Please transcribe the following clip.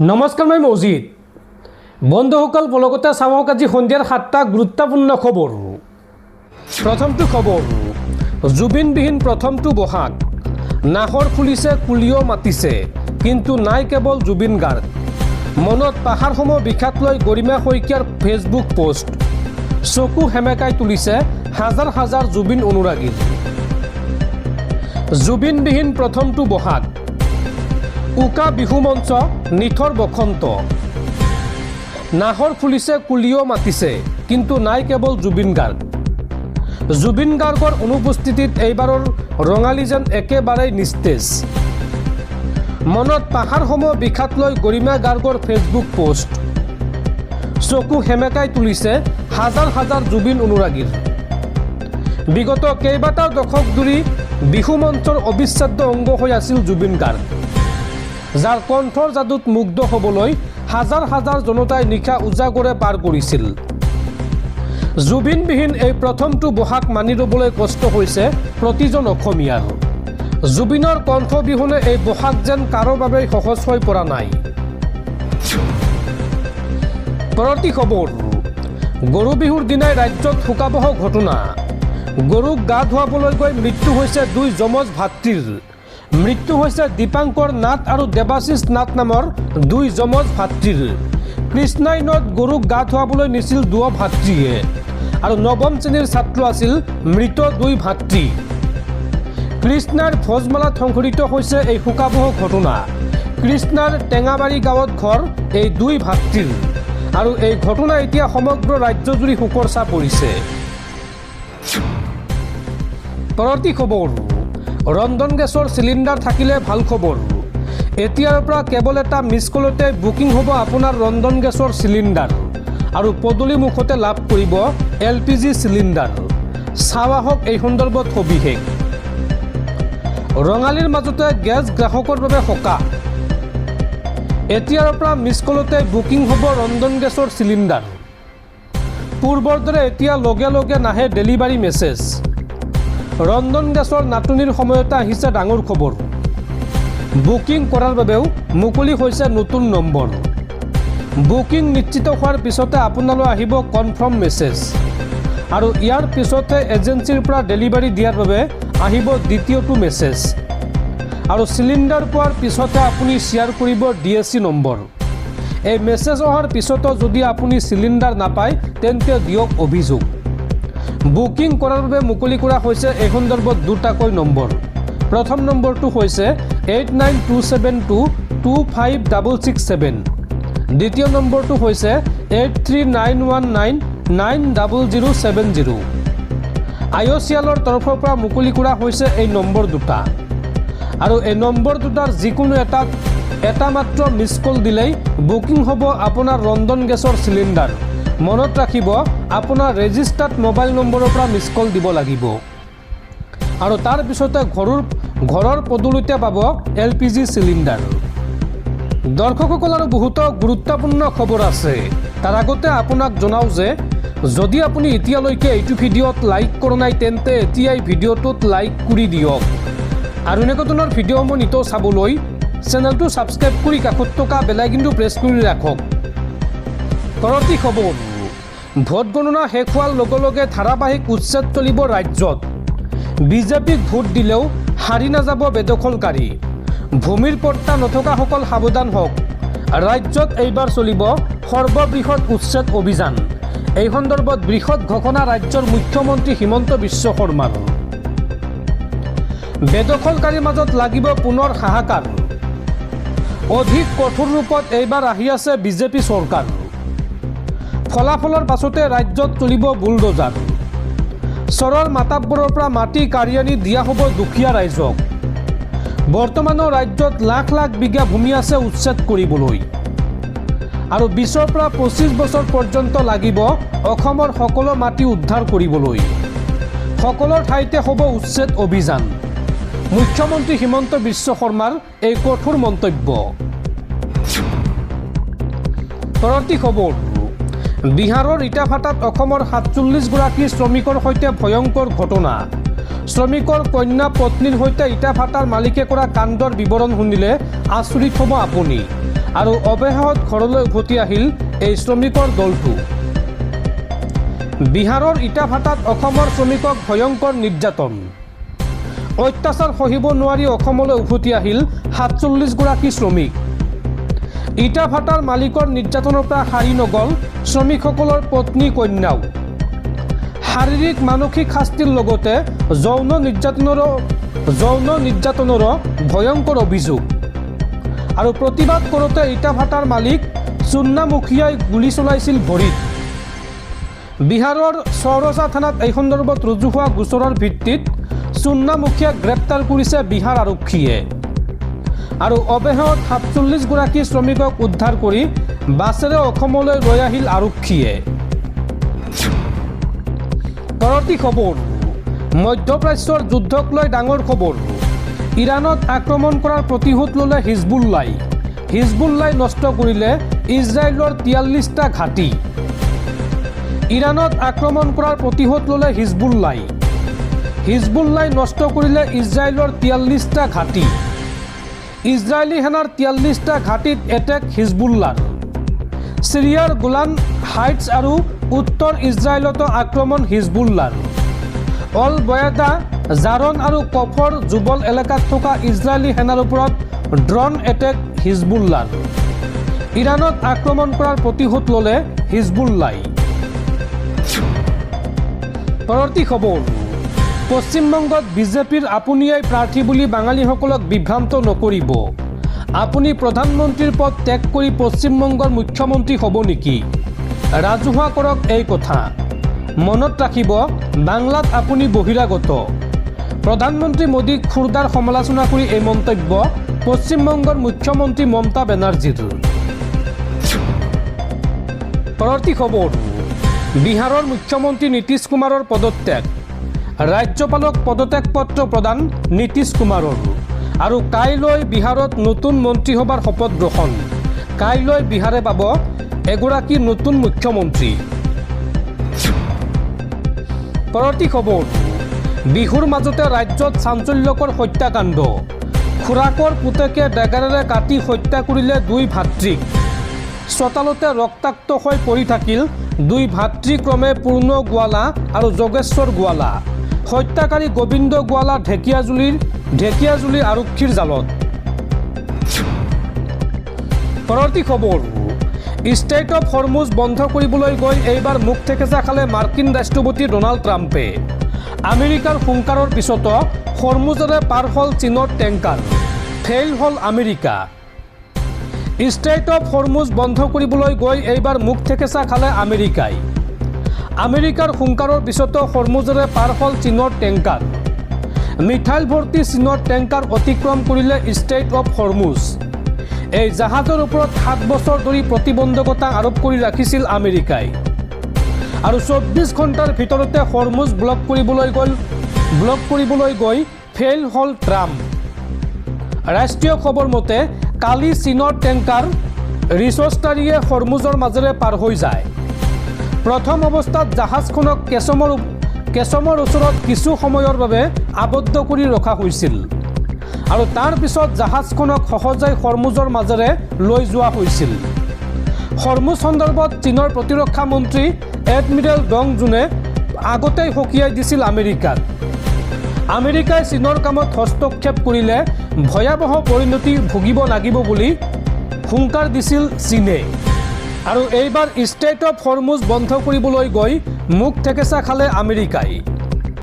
নমস্কাৰ মই মৌজিদ বন্ধুসকল বলগতে চাওক আজি সন্ধিয়াৰ 7টা গুৰুত্বপূৰ্ণ খবৰ। প্ৰথমটো খবৰ, জুবিনবিহীন প্ৰথমটো বহাগ, নাহৰ ফুলিছে কুলিও মাতিছে কিন্তু নাই কেৱল জুবিন গাৰ্গ। মনত পাহাৰসমূহ বিষাত লৈ গৰিমা শইকীয়াৰ ফেচবুক পোষ্ট, চকু সেমেকাই তুলিছে হাজাৰ হাজাৰ জুবিন অনুৰাগীৰ। জুবিনবিহীন প্ৰথমটো বহাগ, উকা বিহু মঞ্চ নিথৰ বসন্ত, নাহৰ ফুলিছে কুলিও মাতিছে কিন্তু নাই কেৱল জুবিন গাৰ্গ। জুবিন গাৰ্গৰ অনুপস্থিতিত এইবাৰৰ ৰঙালী যেন একেবাৰেই নিস্তেজ। মনত পাহাৰসমূহ বিষাত লৈ গৰিমা গাৰ্গৰ ফেচবুক পোষ্ট, চকু সেমেকাই তুলিছে হাজাৰ হাজাৰ জুবিন অনুৰাগীৰ। বিগত কেইবাটাও দশক ধৰি বিহু মঞ্চৰ অবিচ্ছেদ্য অংগ হৈ আছিল জুবিন গাৰ্গ, যাৰ কণ্ঠৰ যাদুত মুগ্ধ হ'বলৈ হাজাৰ হাজাৰ জনতাই নিশা উজাগৰে পাৰ কৰিছিল। জুবিনবিহীন এই প্ৰথমটো বহাগ মানি ল'বলৈ কষ্ট হৈছে প্ৰতিজন অসমীয়াৰ। জুবিনৰ কণ্ঠ বিহুনে এই বহাগ যেন কাৰো বাবেই সহজ হৈ পৰা নাই। পৰৱৰ্তী খবৰ, গৰু বিহুৰ দিনাই ৰাজ্যত শোকাবহ ঘটনা। গৰুক গা ধুৱাবলৈ গৈ মৃত্যু হৈছে দুই যমজ ভাতৃৰ। মৃত্যু হৈছে দীপাংকৰ নাথ আৰু দেৱাশিষ নাথ নামৰ দুই যমজ ভাতৃৰ। কৃষ্ণাই নদ গৰুক গা ধুৱাবলৈ নিছিল দুয়ো ভাতৃয়ে আৰু নৱম শ্ৰেণীৰ ছাত্ৰ আছিল মৃত দুই ভাতৃ। কৃষ্ণাৰ ভোজমালাত সংঘটিত হৈছে এই শোকাবহ ঘটনা। কৃষ্ণাৰ টেঙাবাৰী গাঁৱত ঘৰ এই দুই ভাতৃৰ আৰু এই ঘটনা এতিয়া সমগ্ৰ ৰাজ্যজুৰি শোকৰ ছাঁ পৰিছে। পৰৱৰ্তী খবৰ, ৰন্ধন গেছৰ চিলিণ্ডাৰ থাকিলে ভাল খবৰ। এতিয়াৰ পৰা কেৱল এটা মিছ কলতে বুকিং হ'ব আপোনাৰ ৰন্ধন গেছৰ চিলিণ্ডাৰ আৰু পদূলিমুখতে লাভ কৰিব LPG চিলিণ্ডাৰ। চাওঁ আহক এই সন্দৰ্ভত সবিশেষ। ৰঙালীৰ মাজতে গেছ গ্ৰাহকৰ বাবে সকাহ। এতিয়াৰ পৰা মিছ কলতে বুকিং হ'ব ৰন্ধন গেছৰ চিলিণ্ডাৰ। পূৰ্বৰ দৰে এতিয়া লগে লগে নাহে ডেলিভাৰী মেছেজ। ৰন্ধন গেছৰ নাটনিৰ সময়তে আহিছে ডাঙৰ খবৰ। বুকিং কৰাৰ বাবেও মুকলি হৈছে নতুন নম্বৰ। বুকিং নিশ্চিত হোৱাৰ পিছতে আপোনালৈ আহিব কনফাৰ্ম মেছেজ আৰু ইয়াৰ পিছতে এজেঞ্চিৰ পৰা ডেলিভাৰী দিয়াৰ বাবে আহিব দ্বিতীয়টো মেছেজ আৰু চিলিণ্ডাৰ পোৱাৰ পিছতে আপুনি শ্বেয়াৰ কৰিব DSC নম্বৰ। এই মেছেজ অহাৰ পিছতো যদি আপুনি চিলিণ্ডাৰ নাপায় তেন্তে দিয়ক অভিযোগ। বুকিং কৰাৰ বাবে মুকলি কৰা হৈছে এই সন্দৰ্ভত দুটাকৈ নম্বৰ। প্ৰথম নম্বৰটো হৈছে 8927225667। দ্বিতীয় নম্বৰটো হৈছে 8391990070। IOCLৰ তৰফৰ পৰা মুকলি কৰা হৈছে এই নম্বৰ দুটা আৰু এই নম্বৰ দুটাৰ যিকোনো এটা মাত্ৰ মিছ কল দিলেই বুকিং হ'ব আপোনাৰ ৰন্ধন গেছৰ চিলিণ্ডাৰ। মনত ৰাখিব, আপোনাৰ ৰেজিষ্টাৰ্ড মোবাইল নম্বৰৰ পৰা মিছ কল দিব লাগিব আৰু তাৰ পিছতে ঘৰৰ পদূলিতে পাব LPG চিলিণ্ডাৰ। দৰ্শকসকল আৰু বহুতো গুৰুত্বপূৰ্ণ খবৰ আছে। তাৰ আগতে আপোনাক জনাওঁ যে যদি আপুনি এতিয়ালৈকে এইটো ভিডিঅ'ত লাইক কৰা নাই তেন্তে এতিয়াই ভিডিঅ'টোত লাইক কৰি দিয়ক আৰু এনেকুৱা ধৰণৰ ভিডিঅ'সমূহ নিতৌ চাবলৈ চেনেলটো ছাবস্ক্ৰাইব কৰি কাষত থকা বেল আইকনটো প্ৰেছ কৰি ৰাখক। পৰৱৰ্তী খবৰ, ভোট গণনা শেষ হোৱাৰ লগে লগে ধাৰাবাহিক উচ্ছেদ চলিব ৰাজ্যত। বিজেপিক ভোট দিলেও হাৰি নাযাব বেদখলকাৰী। ভূমিৰ পট্টা নথকাসকল সাৱধান হওক। ৰাজ্যত এইবাৰ চলিব সৰ্ববৃহৎ উচ্ছেদ অভিযান। এই সন্দৰ্ভত বৃহৎ ঘোষণা ৰাজ্যৰ মুখ্যমন্ত্ৰী হিমন্ত বিশ্ব শৰ্মাৰ। বেদখলকাৰীৰ মাজত লাগিব পুনৰ হাহাকাৰ। অধিক কঠোৰ ৰূপত এইবাৰ আহি আছে বিজেপি চৰকাৰ। ফলাফলৰ পাছতে ৰাজ্যত চলিব বুলডোজাৰ। চৰৰ মাটাববোৰৰ পৰা মাটি কাঢ়ি আনি দিয়া হ'ব দুখীয়া ৰাইজক। বৰ্তমানৰ ৰাজ্যত লাখ লাখ বিঘা ভূমি আছে উচ্ছেদ কৰিবলৈ আৰু 20ৰ পৰা 25 বছৰ পৰ্যন্ত লাগিব অসমৰ সকলো মাটি উদ্ধাৰ কৰিবলৈ। সকলো ঠাইতে হ'ব উচ্ছেদ অভিযান। মুখ্যমন্ত্ৰী হিমন্ত বিশ্ব শৰ্মাৰ এই কঠোৰ মন্তব্য। পৰৱৰ্তী খবৰ, বিহাৰৰ ইটাভাটাত অসমৰ 47 গৰাকী শ্ৰমিকৰ সৈতে ভয়ংকৰ ঘটনা। শ্ৰমিকৰ কন্যা পত্নীৰ সৈতে ইটাভাটাৰ মালিকে কৰা কাণ্ডৰ বিৱৰণ শুনিলে আচৰিত হ'ব আপুনি। আৰু অৱশেষত ঘৰলৈ উভতি আহিল এই শ্ৰমিকৰ দলটো। বিহাৰৰ ইটাভাটাত অসমৰ শ্ৰমিকক ভয়ংকৰ নিৰ্যাতন। অত্যাচাৰ সহিব নোৱাৰি অসমলৈ উভতি আহিল ৪৭গৰাকী শ্ৰমিক। ইটাভাটাৰ মালিকৰ নিৰ্যাতনৰ পৰা সাৰি নগ'ল শ্ৰমিকসকলৰ পত্নী কন্যাও। শাৰীৰিক মানসিক শাস্তিৰ লগতে যৌন নিৰ্যাতনৰো ভয়ংকৰ অভিযোগ। আৰু প্ৰতিবাদ কৰোঁতে ইটাভাটাৰ মালিক চুন্নামুখীয়াই গুলী চলাইছিল ভৰিত। বিহাৰৰ চৌৰচা থানাত এই সন্দৰ্ভত ৰুজু হোৱা গোচৰৰ ভিত্তিত চুন্নামুখীয়াক গ্ৰেপ্তাৰ কৰিছে বিহাৰ আৰক্ষীয়ে। আৰু অৱশেষত ৪৭গৰাকী শ্ৰমিকক উদ্ধাৰ কৰি বাছেৰে অসমলৈ লৈ আহিল আৰক্ষীয়ে। পৰৱৰ্তী খবৰ, মধ্যপ্ৰাচ্যৰ যুদ্ধক লৈ ডাঙৰ খবৰ। ইৰাণত আক্ৰমণ কৰাৰ প্ৰতিশোধ ল'লে হিজবুল্লাই। হিজবুল্লাই নষ্ট কৰিলে ইজৰাইলৰ ৪৩টা ঘাটি। ইৰাণত আক্ৰমণ কৰাৰ প্ৰতিশোধ ল'লে হিজবুল্লাই। হিজবুল্লাই নষ্ট কৰিলে ইজৰাইলৰ ৪৩টা ঘাটি। ইজৰাইলী সেনাৰ ৪৩টা ঘাটিত এটেক হিজবুল্লাৰ। চিৰিয়াৰ গোলান হাইটছ আৰু উত্তৰ ইজৰাইলতো আক্ৰমণ হিজবুল্লাৰ। অল বয়াদা, জাৰন আৰু কফৰ জুবল এলেকাত থকা ইজৰাইলী সেনাৰ ওপৰত ড্ৰোন এটেক হিজবুল্লাৰ। ইৰাণত আক্ৰমণ কৰাৰ প্ৰতিশোধ ল'লে হিজবুল্লাই। পৰৱৰ্তী খবৰ, পশ্চিমবংগত বিজেপিৰ আপুনিয়াই প্ৰাৰ্থী বুলি বাঙালীসকলক বিভ্ৰান্ত নকৰিব। আপুনি প্ৰধানমন্ত্ৰীৰ পদ ত্যাগ কৰি পশ্চিমবংগৰ মুখ্যমন্ত্ৰী হ'ব নেকি? ৰাজহুৱা কৰক এই কথা। মনত ৰাখিব, বাংলাত আপুনি বহিৰাগত। প্ৰধানমন্ত্ৰী মোদীক খুৰদাৰ সমালোচনা কৰি এই মন্তব্য পশ্চিমবংগৰ মুখ্যমন্ত্ৰী মমতা বেনাৰ্জীৰ। পৰৱৰ্তী খবৰ, বিহাৰৰ মুখ্যমন্ত্ৰী নীতিশ কুমাৰৰ পদত্যাগ। ৰাজ্যপালক পদত্যাগ পত্ৰ প্ৰদান নীতিশ কুমাৰৰ। আৰু কাইলৈ বিহাৰত নতুন মন্ত্ৰীসভাৰ শপত গ্ৰহণ। কাইলৈ বিহাৰে পাব এগৰাকী নতুন মুখ্যমন্ত্ৰী। পৰৱৰ্তী খবৰ, বিহুৰ মাজতে ৰাজ্যত চাঞ্চল্যকৰ হত্যাকাণ্ড। খুৰাকৰ পুতেকে ডেগাৰেৰে কাটি হত্যা কৰিলে 2 ভাতৃক। চোতালতে ৰক্তাক্ত হৈ পৰি থাকিল 2 ভাতৃ, ক্ৰমে পূৰ্ণ গোৱালা আৰু যোগেশ্বৰ গোৱালা। হত্যাকাৰী গোবিন্দ গোৱালা ঢেকিয়াজুলিৰ আৰক্ষীৰ জালত। পৰৱৰ্তী খবৰ, ষ্ট্ৰেইট অফ হৰমুজ বন্ধ কৰিবলৈ গৈ এইবাৰ মুখ থেকেচা খালে মাৰ্কিন ৰাষ্ট্ৰপতি ডনাল্ড ট্ৰাম্পে। আমেৰিকাৰ হুংকাৰৰ পিছতো হৰমুজেৰে পাৰ হ'ল চীনৰ টেংকাৰ। ফেইল হ'ল আমেৰিকা। ষ্ট্ৰেইট অফ হৰমুজ বন্ধ কৰিবলৈ গৈ এইবাৰ মুখ থেকেচা খালে আমেৰিকাই। আমেৰিকাৰ হুংকাৰৰ পিছতো হৰমুজেৰে পাৰ হ'ল চীনৰ টেংকাৰ। মিঠাইল ভৰ্তি চীনৰ টেংকাৰ অতিক্ৰম কৰিলে ষ্ট্ৰেইট অফ হৰমুজ। এই জাহাজৰ ওপৰত 7 বছৰ ধৰি প্ৰতিবন্ধকতা আৰোপ কৰি ৰাখিছিল আমেৰিকাই। আৰু 24 ঘণ্টাৰ ভিতৰতে হৰমুজ ব্লক কৰিবলৈ গৈ ফেইল হ'ল ট্ৰাম্প। ৰাষ্ট্ৰীয় খবৰ মতে কালি চীনৰ টেংকাৰ ৰিচষ্টাৰিয়ে হৰমুজৰ মাজেৰে পাৰ হৈ যায়। প্ৰথম অৱস্থাত জাহাজখনক কেচমৰ ওচৰত কিছু সময়ৰ বাবে আবদ্ধ কৰি ৰখা হৈছিল। আৰু তাৰ পিছত জাহাজখনক সহজেই হৰমুজৰ মাজেৰে লৈ যোৱা হৈছিল। হৰমুজ সন্দৰ্ভত চীনৰ প্ৰতিৰক্ষা মন্ত্ৰী এডমিৰেল ডং জুনে আগতেই সকীয়াই দিছিল আমেৰিকাক। আমেৰিকাই চীনৰ কামত হস্তক্ষেপ কৰিলে ভয়াৱহ পৰিণতি ভুগিব লাগিব বুলি হুংকাৰ দিছিল চীনে। আৰু এইবাৰ ষ্ট্ৰেইট অফ হৰমুজ বন্ধ কৰিবলৈ গৈ মুখ থেকেচা খালে আমেৰিকাই।